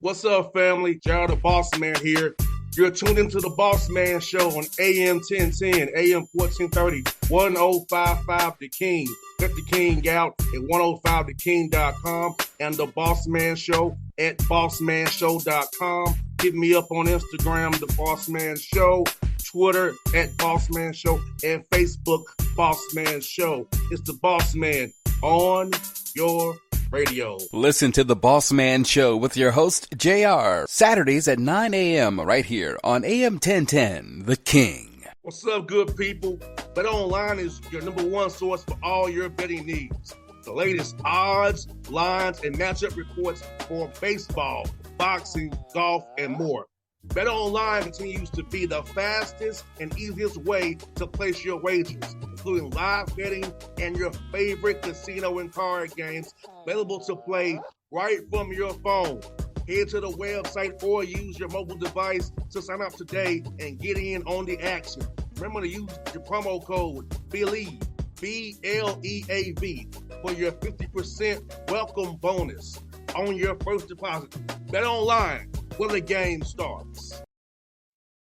What's up, family? Gerald the Bossman here. You're tuned into the Bossman Show on AM 1010, AM 1430, 1055 The King. Let the King out at 105theking.com and the Bossman Show at bossmanshow.com. Hit me up on Instagram, The Bossman Show, Twitter at Bossman Show, and Facebook, Bossman Show. It's the Bossman on your radio. Listen to the Bossman Show with your host, JR, Saturdays at 9 a.m. right here on AM 1010, The King. What's up, good people? BetOnline is your number one source for all your betting needs. The latest odds, lines, and matchup reports for baseball, boxing, golf, and more. BetOnline continues to be the fastest and easiest way to place your wagers, including live betting and your favorite casino and card games available to play right from your phone. Head to the website or use your mobile device to sign up today and get in on the action. Remember to use your promo code BELIEVE, B-L-E-A-V, for your 50% welcome bonus on your first deposit. BetOnline, where the game starts.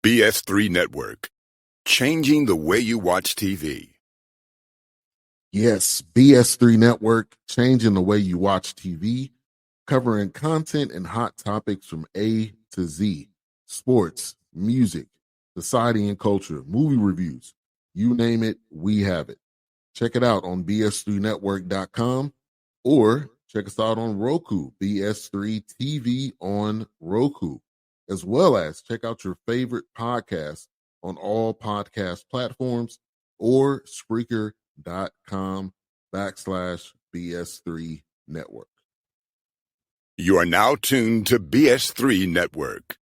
BS3 Network, changing the way you watch TV. Yes, BS3 Network, changing the way you watch TV, covering content and hot topics from A to Z, sports, music, society and culture, movie reviews, you name it, we have it. Check it out on bs3network.com or check us out on Roku, BS3 TV on Roku, as well as check out your favorite podcast on all podcast platforms or Spreaker.com/BS3 Network. You are now tuned to BS3 Network.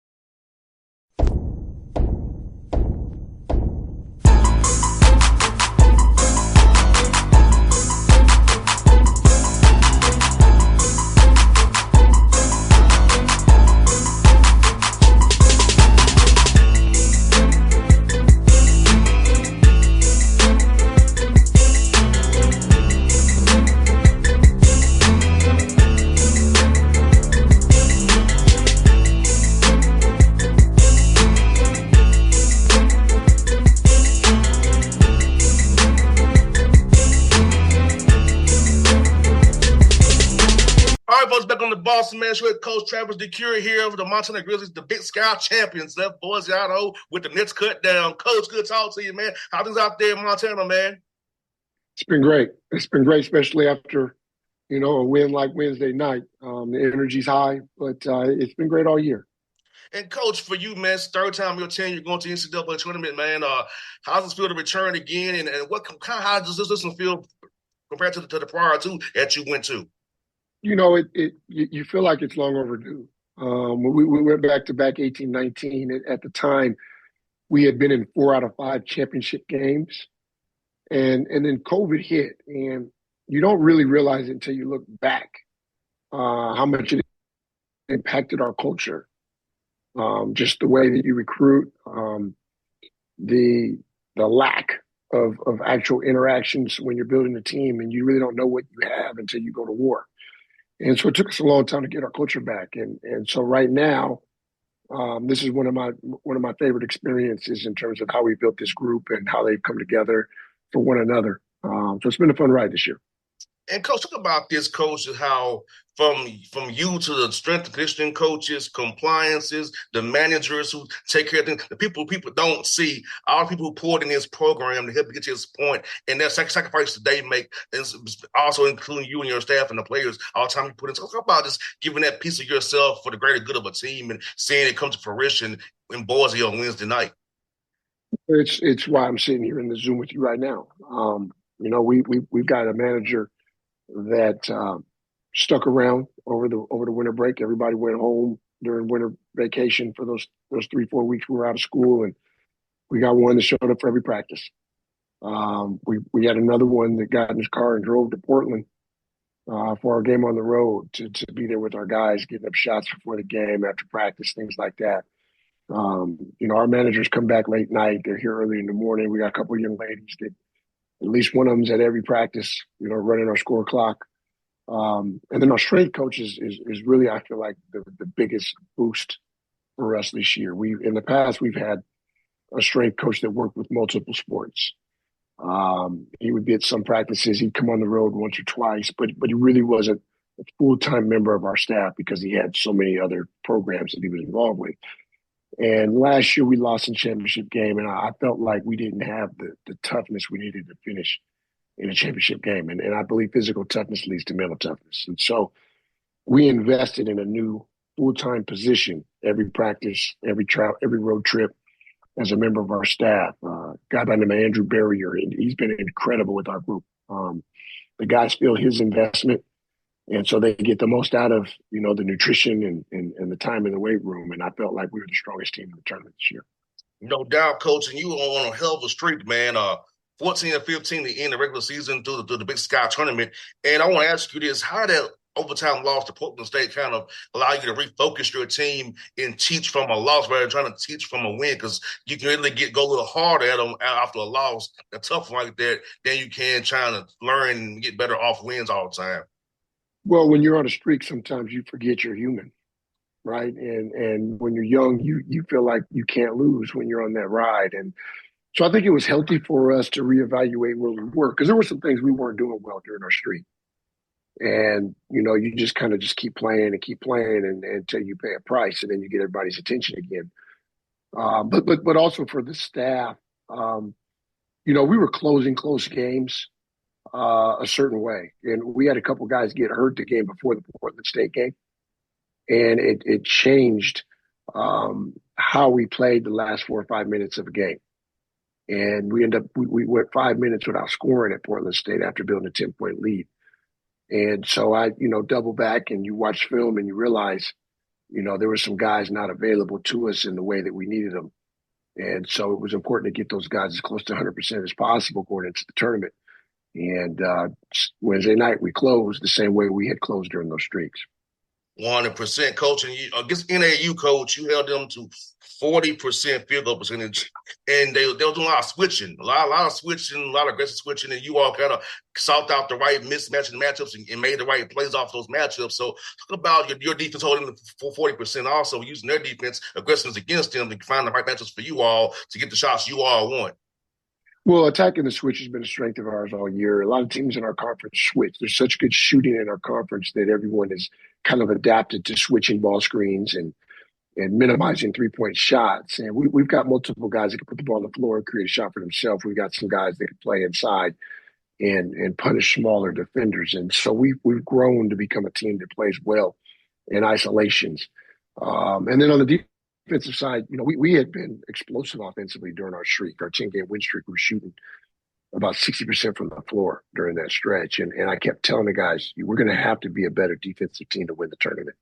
Back on the Bossman Show with Coach Travis DeCuire here of the Montana Grizzlies, the Big Sky champions. Left boys out with the Nets cut down. Coach, good talk to you, man. How things out there in Montana, man? It's been great. It's been great, especially after, a win like Wednesday night. The energy's high, but it's been great all year. And Coach, for you, man, it's third time you're going to the NCAA tournament, man. How does it feel to return again? And how does this feel compared to the prior two that you went to? You feel like it's long overdue. We went back to 18-19. At the time, we had been in 4 out of 5 championship games. And then COVID hit. And you don't really realize it until you look back how much it impacted our culture. Just the way that you recruit, the lack of actual interactions when you're building a team, and you really don't know what you have until you go to war. And so it took us a long time to get our culture back. And so right now, this is one of my favorite experiences in terms of how we built this group and how they've come together for one another. So it's been a fun ride this year. And Coach, talk about this, Coach, how from you to the strength and conditioning coaches, compliances, the managers who take care of things, the people don't see, all the people who poured in this program to help you get to this point, and that sacrifice that they make, and also including you and your staff and the players, all the time you put in. So talk about just giving that piece of yourself for the greater good of a team and seeing it come to fruition in Boise on Wednesday night. It's why I'm sitting here in the Zoom with you right now. We've got a manager that stuck around over the winter break. Everybody went home during winter vacation for those 3-4 weeks we were out of school, and we got one that showed up for every practice. We had another one that got in his car and drove to Portland for our game on the road to be there with our guys, getting up shots before the game, after practice, things like that. Our managers come back late night. They're here early in the morning. We got a couple of young ladies that at least one of them's at every practice, running our score clock. And then our strength coach is really, I feel like, the biggest boost for us this year. In the past, we've had a strength coach that worked with multiple sports. He would be at some practices. He'd come on the road once or twice, but he really wasn't a full-time member of our staff because he had so many other programs that he was involved with. And last year we lost in championship game, and I felt like we didn't have the toughness we needed to finish in a championship game. And I believe physical toughness leads to mental toughness. And so we invested in a new full-time position every practice, every road trip as a member of our staff. A guy by the name of Andrew Barrier, and he's been incredible with our group. The guys feel his investment, and so they get the most out of, the nutrition and the time in the weight room. And I felt like we were the strongest team in the tournament this year. No doubt, Coach, and you were on a hell of a streak, man. 14 and 15 to end the regular season through the Big Sky tournament. And I want to ask you this: how did that overtime loss to Portland State kind of allow you to refocus your team and teach from a loss rather than trying to teach from a win? Because you can really go a little harder at them after a loss, a tough one like that, than you can trying to learn and get better off wins all the time. Well, when you're on a streak, sometimes you forget you're human, right? And when you're young, you feel like you can't lose when you're on that ride. And so I think it was healthy for us to reevaluate where we were, because there were some things we weren't doing well during our streak. And, you just kind of keep playing and until you pay a price, and then you get everybody's attention again. But also for the staff, we were closing close games a certain way. And we had a couple guys get hurt the game before the Portland State game. And it changed how we played the last 4 or 5 minutes of a game. And we went 5 minutes without scoring at Portland State after building a 10-point lead. And so I, double back and you watch film and you realize, there were some guys not available to us in the way that we needed them. And so it was important to get those guys as close to 100% as possible going into the tournament. And Wednesday night, we closed the same way we had closed during those streaks. 100%, Coach. And against NAU, Coach, you held them to 40% field goal percentage, and they were doing a lot of switching, a lot of switching, a lot of aggressive switching, and you all kind of sought out the right mismatch in the matchups and made the right plays off those matchups. So talk about your defense holding them for 40%, also using their defense aggressiveness against them to find the right matchups for you all to get the shots you all want. Well, attacking the switch has been a strength of ours all year. A lot of teams in our conference switch. There's such good shooting in our conference that everyone is kind of adapted to switching ball screens and minimizing three-point shots. And we've got multiple guys that can put the ball on the floor and create a shot for themselves. We've got some guys that can play inside and punish smaller defenders. And so we've grown to become a team that plays well in isolations. And then on the defensive side, we had been explosive offensively during our streak, our 10-game win streak. We were shooting about 60% from the floor during that stretch. And I kept telling the guys, we're going to have to be a better defensive team to win the tournament.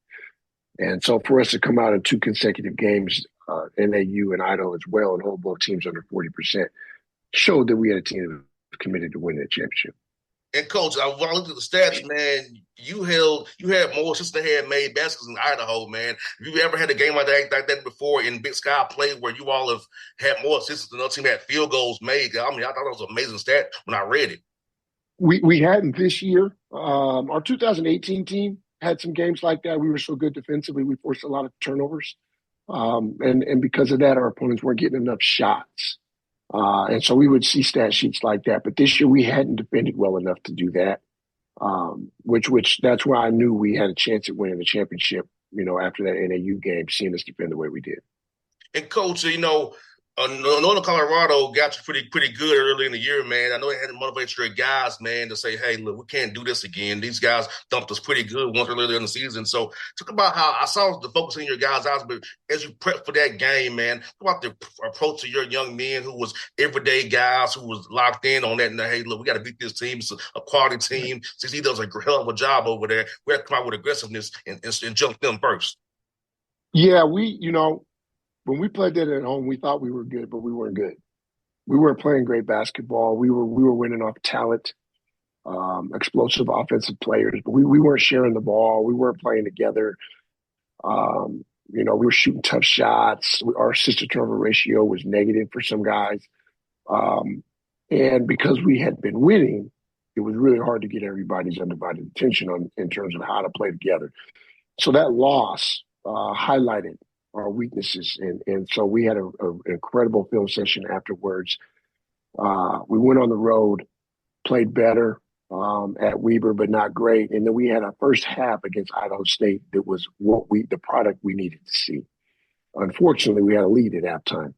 And so for us to come out in 2 consecutive games, NAU and Idaho as well, and hold both teams under 40%, showed that we had a team that was committed to winning the championship. And Coach, when I looked at the stats, man, you had more assists than had made baskets in Idaho, man. Have you ever had a game like that before in Big Sky play where you all have had more assists than the other team had field goals made? I mean, I thought that was an amazing stat when I read it. We hadn't this year. Our 2018 team had some games like that. We were so good defensively, we forced a lot of turnovers. And because of that, our opponents weren't getting enough shots. And so we would see stat sheets like that. But this year we hadn't defended well enough to do that, which that's why I knew we had a chance at winning the championship, after that NAU game, seeing us defend the way we did. And Coach, Northern Colorado got you pretty good early in the year, man. I know they had to motivate your guys, man, to say, hey, look, we can't do this again. These guys dumped us pretty good once earlier in the season. So talk about how I saw the focus in your guys' eyes, but as you prep for that game, man, talk about the approach to your young men who was everyday guys who was locked in on that. And hey, look, we got to beat this team. It's a quality team. Since he does a hell of a job over there, we have to come out with aggressiveness and jump them first. Yeah, when we played that at home, we thought we were good, but we weren't good. We weren't playing great basketball. We were winning off talent, explosive offensive players, but we weren't sharing the ball. We weren't playing together. We were shooting tough shots. Our assist-to-turnover ratio was negative for some guys. And because we had been winning, it was really hard to get everybody's undivided attention in terms of how to play together. So that loss highlighted our weaknesses, and so we had an incredible film session afterwards. We went on the road, played better at Weber, but not great. And then we had our first half against Idaho State that was the product we needed to see. Unfortunately, we had a lead at halftime.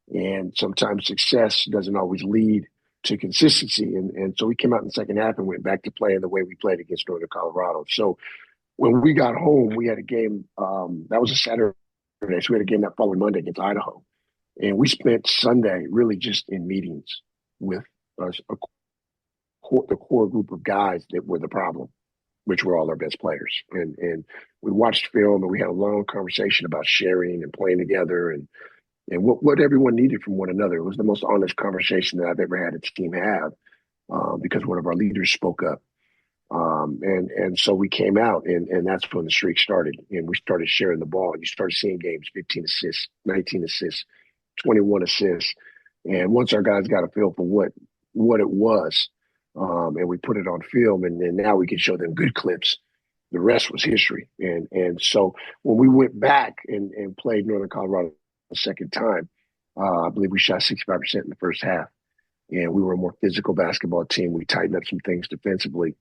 And sometimes success doesn't always lead to consistency. And so we came out in the second half and went back to playing the way we played against Northern Colorado. So when we got home, we had a game, that was a Saturday. So we had a game that following Monday against Idaho. And we spent Sunday really just in meetings with the core group of guys that were the problem, which were all our best players. And we watched film and we had a long conversation about sharing and playing together and what everyone needed from one another. It was the most honest conversation that I've ever had a team have because one of our leaders spoke up. And so we came out and that's when the streak started and we started sharing the ball. You started seeing games, 15 assists, 19 assists, 21 assists. And once our guys got a feel for what it was, and we put it on film and now we can show them good clips. The rest was history. And so when we went back and played Northern Colorado the second time, I believe we shot 65% in the first half. And we were a more physical basketball team. We tightened up some things defensively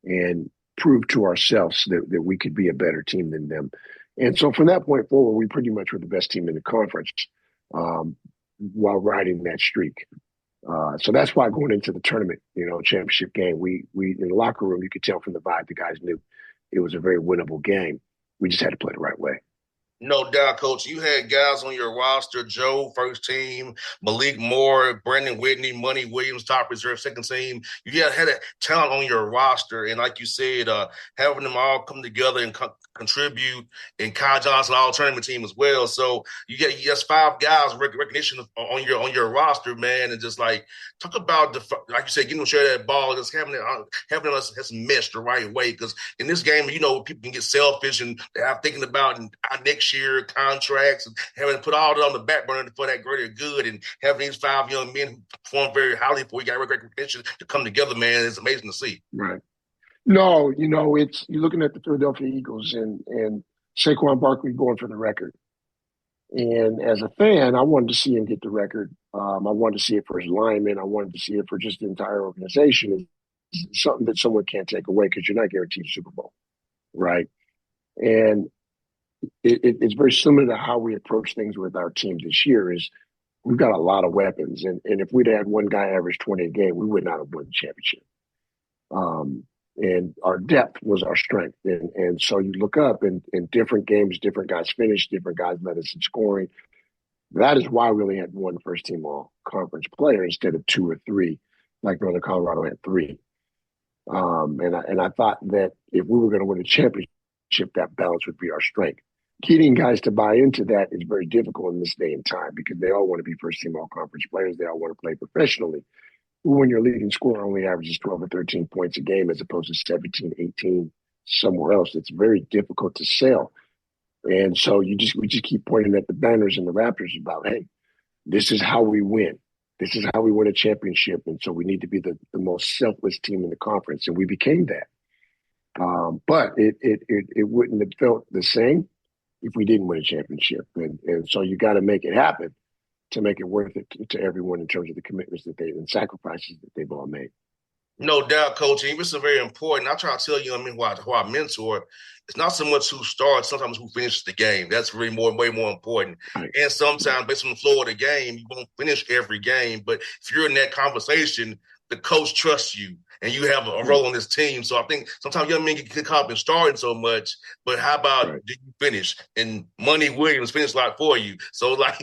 and proved to ourselves that we could be a better team than them. And so from that point forward, we pretty much were the best team in the conference while riding that streak. So that's why going into the tournament, championship game, we in the locker room, you could tell from the vibe, the guys knew it was a very winnable game. We just had to play the right way. No doubt, Coach. You had guys on your roster, Joe, first team, Malik Moore, Brandon Whitney, Money Williams, top reserve, second team. You had a talent on your roster. And like you said, having them all come together and contribute, and Kyle Johnson, all tournament team as well. So you get five guys recognition on your roster, man. And just like talk about like you said, getting them to share that ball, just having us meshed the right way. Because in this game, people can get selfish and they're thinking about our next year contracts and having to put all that on the back burner for that greater good, and having these five young men who perform very highly for you got recognition to come together, man. It's amazing to see. Right. No, you're looking at the Philadelphia Eagles and Saquon Barkley going for the record. And as a fan, I wanted to see him get the record. I wanted to see it for his linemen. I wanted to see it for just the entire organization. It's something that someone can't take away because you're not guaranteed a Super Bowl, right? And it's very similar to how we approach things with our team this year is we've got a lot of weapons. And if we'd had one guy average 20 a game, we would not have won the championship. And our depth was our strength. And so you look up in different games, different guys finished, different guys led us in scoring. That is why we really had one first team all conference player instead of two or three, like Northern Colorado had three. And I thought that if we were going to win a championship, that balance would be our strength. Getting guys to buy into that is very difficult in this day and time because they all want to be first team all conference players. They all want to play professionally. When your leading scorer only averages 12 or 13 points a game as opposed to 17, 18 somewhere else, it's very difficult to sell. And so we just keep pointing at the banners and the Raptors about, hey, this is how we win. This is how we win a championship. And so we need to be the most selfless team in the conference. And we became that. But it wouldn't have felt the same if we didn't win a championship. And so you got to make it happen to make it worth it to everyone in terms of the commitments and sacrifices that they've all made. No doubt, Coach. And it's very important. I try to tell you, who I mentor, it's not so much who starts, sometimes who finishes the game. That's really way more important. Right. And sometimes based on the flow of the game, you won't finish every game. But if you're in that conversation, the coach trusts you and you have a role on this team. So I think sometimes young men get caught up in starting so much, but how about did you finish? And Money Williams finished a lot for you. So like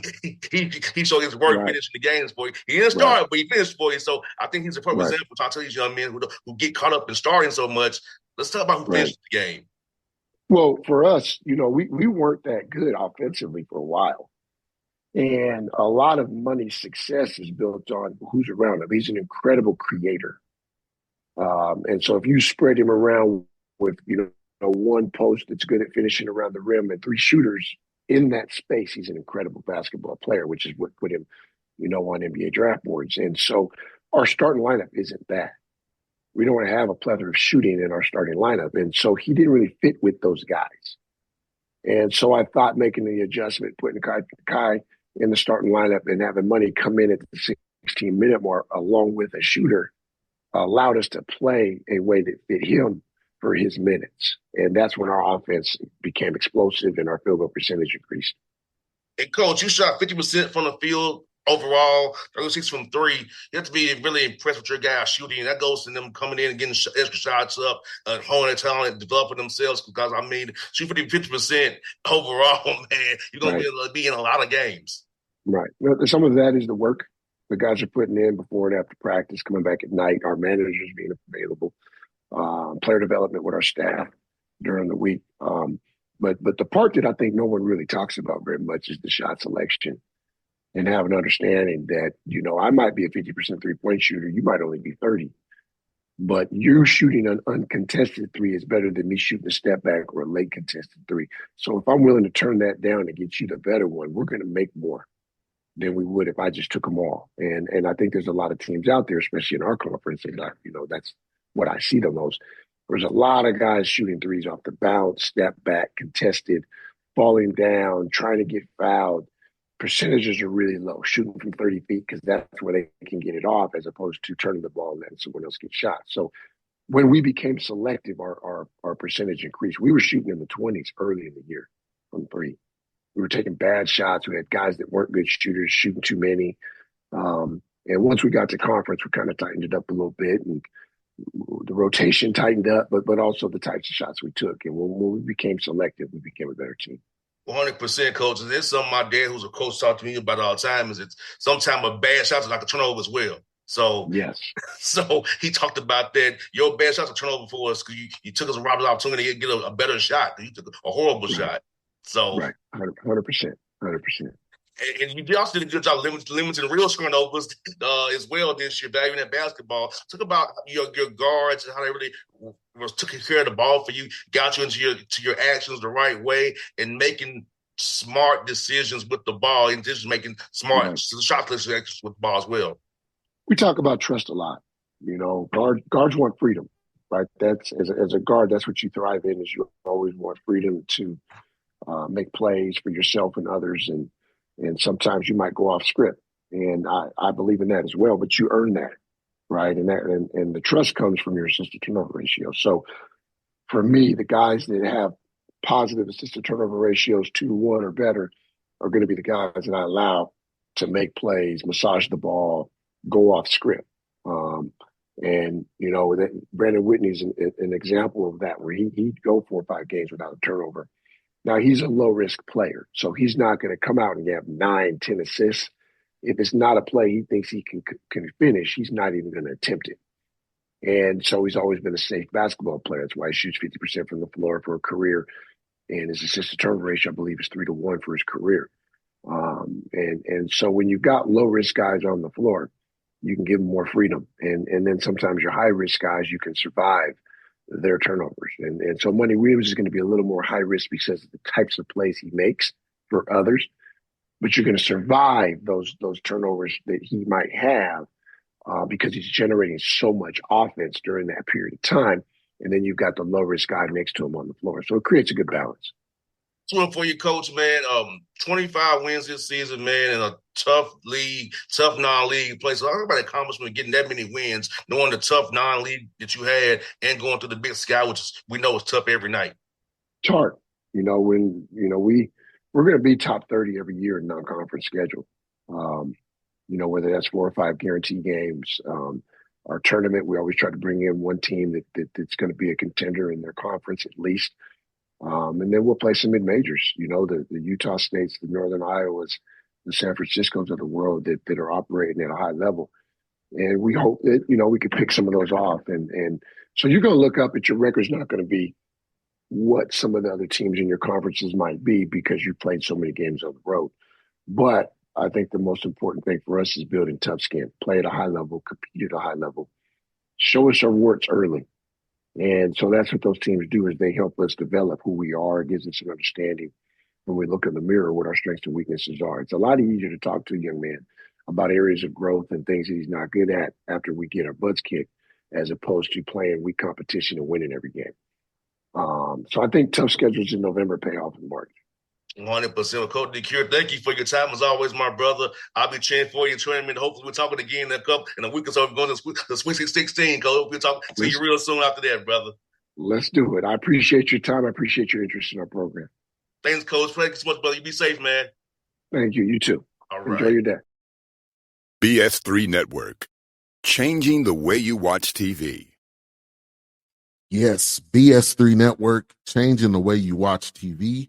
he showed his work finishing the games for you. He didn't start, but he finished for you. So I think he's a perfect example to tell these young men who get caught up in starting so much. Let's talk about who finished the game. Well, for us, we weren't that good offensively for a while. And a lot of Money's success is built on who's around him. He's an incredible creator. And so if you spread him around with, one post that's good at finishing around the rim and three shooters in that space, he's an incredible basketball player, which is what put him, on NBA draft boards. And so our starting lineup isn't that. We don't want to have a plethora of shooting in our starting lineup. And so he didn't really fit with those guys. And so I thought making the adjustment, putting Kai in the starting lineup and having Money come in at the 16-minute mark along with a shooter allowed us to play a way that fit him for his minutes. And that's when our offense became explosive and our field goal percentage increased. And Coach, you shot 50% from the field overall, 36 from three. You have to be really impressed with your guys shooting. That goes to them coming in and getting extra shots up, honing their talent, developing themselves. Because, I mean, shoot 50% overall, man, you're going to be in a lot of games. Right. Some of that is the work the guys are putting in before and after practice, coming back at night, our managers being available, player development with our staff during the week. But the part that I think no one really talks about very much is the shot selection and have an understanding that, I might be a 50% three-point shooter. You might only be 30. But you shooting an uncontested three is better than me shooting a step back or a late contested three. So if I'm willing to turn that down and get you the better one, we're going to make more than we would if I just took them all. And I think there's a lot of teams out there, especially in our conference, and that's what I see the most. There's a lot of guys shooting threes off the bounce, step back, contested, falling down, trying to get fouled. Percentages are really low, shooting from 30 feet because that's where they can get it off as opposed to turning the ball and letting someone else get shot. So when we became selective, our percentage increased. We were shooting in the 20s early in the year from three. We were taking bad shots. We had guys that weren't good shooters, shooting too many. And once we got to conference, we kind of tightened it up a little bit, and the rotation tightened up, but also the types of shots we took. And when we became selective, we became a better team. 100%, coach. And there's something my dad, who's a coach, talked to me about all the time. Is it's sometimes a bad shot is like a turnover as well. So yes, so he talked about that. Your bad shots are turnover for us because you took us a Robert's opportunity to get a better shot. You took a horrible shot. So right, 100%. And you also did a good job limiting real turnovers as well this year, even in basketball. Talk about your guards and how they really took care of the ball for you, got you into your actions the right way, and making smart decisions with the ball, and just making smart shot selections with the ball as well. We talk about trust a lot. Guards want freedom, right? That's as a guard, that's what you thrive in. Is you always want freedom to make plays for yourself and others, and sometimes you might go off script, and I believe in that as well. But you earn that, right? And the trust comes from your assist to turnover ratio. So for me, the guys that have positive assist to turnover ratios 2-to-1 or better are going to be the guys that I allow to make plays, massage the ball, go off script. And Brandon Whitney's an example of that, where he'd go 4 or 5 games without a turnover. Now, he's a low-risk player, so he's not going to come out and have 9, 10 assists. If it's not a play he thinks he can finish, he's not even going to attempt it. And so he's always been a safe basketball player. That's why he shoots 50% from the floor for a career. And his assist-to-turnover ratio, I believe, is 3-to-1 for his career. And so when you've got low-risk guys on the floor, you can give them more freedom. And then sometimes your high-risk guys, you can survive their turnovers. And so Money Williams is going to be a little more high risk because of the types of plays he makes for others, but you're going to survive those turnovers that he might have because he's generating so much offense during that period of time. And then you've got the low risk guy next to him on the floor. So it creates a good balance. One for you, coach, man. 25 wins this season, man, in a tough league, tough non-league place. So talk about the accomplishment of getting that many wins, knowing the tough non-league that you had, and going through the Big Sky, which we know is tough every night. It's hard, we're going to be top 30 every year in non-conference schedule. Whether that's 4 or 5 guarantee games. Our tournament, we always try to bring in one team that's going to be a contender in their conference at least. And then we'll play some mid-majors, the Utah States, the Northern Iowas, the San Franciscos of the world that are operating at a high level. And we hope that, we could pick some of those off. And so you're going to look up at your record's not going to be what some of the other teams in your conferences might be because you played so many games on the road. But I think the most important thing for us is building tough skin, play at a high level, compete at a high level, show us our warts early. And so that's what those teams do, is they help us develop who we are. It gives us an understanding when we look in the mirror what our strengths and weaknesses are. It's a lot easier to talk to a young man about areas of growth and things that he's not good at after we get our butts kicked as opposed to playing weak competition and winning every game. So I think tough schedules in November pay off in March. 100%. Coach DeCuire, thank you for your time as always, my brother. I'll be cheering for you, tournament. Hopefully, we're talking again in a week or so. We're going to the Sweet 16, Coach. We'll talk to you real soon after that, brother. Let's do it. I appreciate your time. I appreciate your interest in our program. Thanks, Coach. Thank you so much, brother. You be safe, man. Thank you. You too. All right. Enjoy your day. BS3 Network. Changing the way you watch TV. Yes, BS3 Network, changing the way you watch TV,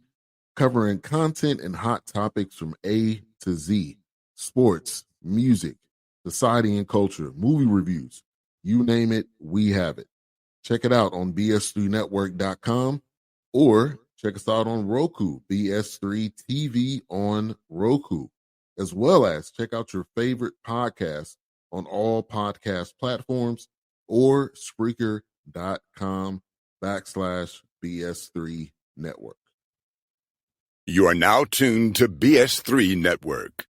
covering content and hot topics from A to Z, sports, music, society and culture, movie reviews, you name it, we have it. Check it out on bs3network.com or check us out on Roku, BS3 TV on Roku, as well as check out your favorite podcast on all podcast platforms or Spreaker.com/BS3 Network. You are now tuned to BS3 Network.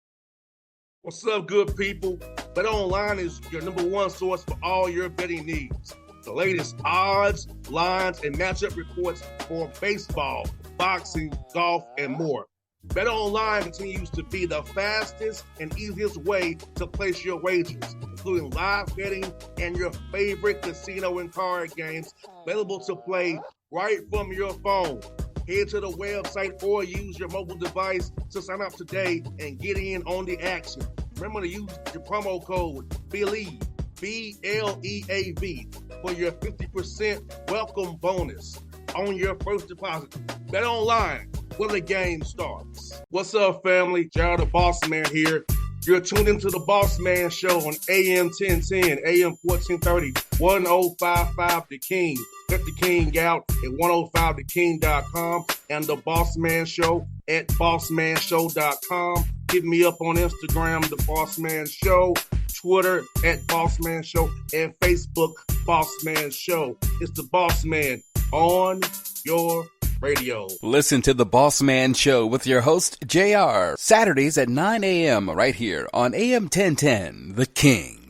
What's up, good people? BetOnline is your number one source for all your betting needs. The latest odds, lines, and matchup reports for baseball, boxing, golf, and more. BetOnline continues to be the fastest and easiest way to place your wagers, including live betting and your favorite casino and card games available to play right from your phone. Head to the website or use your mobile device to sign up today and get in on the action. Remember to use your promo code BELIEVE, BLEAV, for your 50% welcome bonus on your first deposit. BetOnline, where the game starts. What's up, family? Jared the Bossman here. You're tuned into the Bossman Show on AM 1010, AM 1430, 1055 The King. Check The King out at 105theking.com and the Bossman Show at bossmanshow.com. Hit me up on Instagram, The Bossman Show, Twitter at Bossman Show, and Facebook, Bossman Show. It's the Bossman on your radio. Listen to The Bossman Show with your host, JR, Saturdays at 9 a.m. right here on AM 1010, The King.